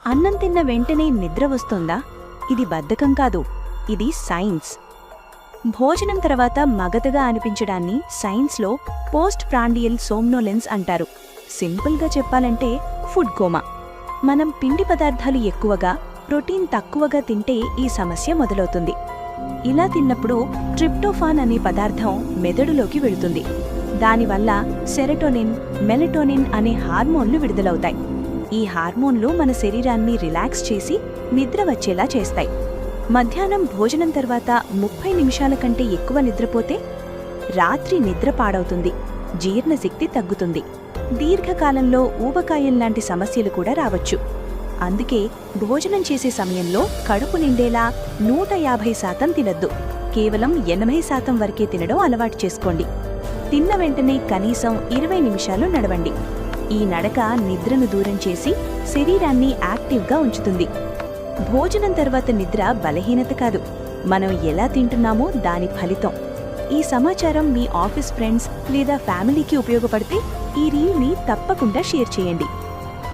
అన్నం తిన్న వెంటనే నిద్ర వస్తుందా? ఇది బద్ధకం కాదు, ఇది సైన్స్. భోజనం తర్వాత మగతగా అనిపించడాన్ని సైన్స్లో పోస్ట్ ప్రాండియల్ సోమ్నోలెన్స్ అంటారు. సింపుల్గా చెప్పాలంటే ఫుడ్ కోమా. మనం పిండి పదార్థాలు ఎక్కువగా, ప్రోటీన్ తక్కువగా తింటే ఈ సమస్య మొదలవుతుంది. ఇలా తిన్నప్పుడు ట్రిప్టోఫాన్ అనే పదార్థం మెదడులోకి వెళుతుంది. దానివల్ల సెరటోనిన్, మెలటోనిన్ అనే హార్మోన్లు విడుదలవుతాయి. ఈ హార్మోన్లు మన శరీరాన్ని రిలాక్స్ చేసి నిద్ర వచ్చేలా చేస్తాయి. మధ్యాహ్నం భోజనం తర్వాత 30 నిమిషాల కంటే ఎక్కువ నిద్రపోతే రాత్రి నిద్ర పాడవుతుంది, జీర్ణశక్తి తగ్గుతుంది, దీర్ఘకాలంలో ఊబకాయం లాంటి సమస్యలు కూడా రావచ్చు. అందుకే భోజనం చేసే సమయంలో కడుపు నిండేలా 150% తినద్దు. కేవలం 80% వరకే తినడం అలవాటు చేసుకోండి. తిన్న వెంటనే కనీసం 20 నిమిషాలు నడవండి. ఈ నడక నిద్రను దూరం చేసి శరీరాన్ని యాక్టివ్గా ఉంచుతుంది. భోజనం తర్వాత నిద్ర బలహీనత కాదు, మనం ఎలా తింటున్నామో దాని ఫలితం. ఈ సమాచారం మీ ఆఫీస్ ఫ్రెండ్స్ లేదా ఫ్యామిలీకి ఉపయోగపడితే ఈ రీల్ని తప్పకుండా షేర్ చేయండి.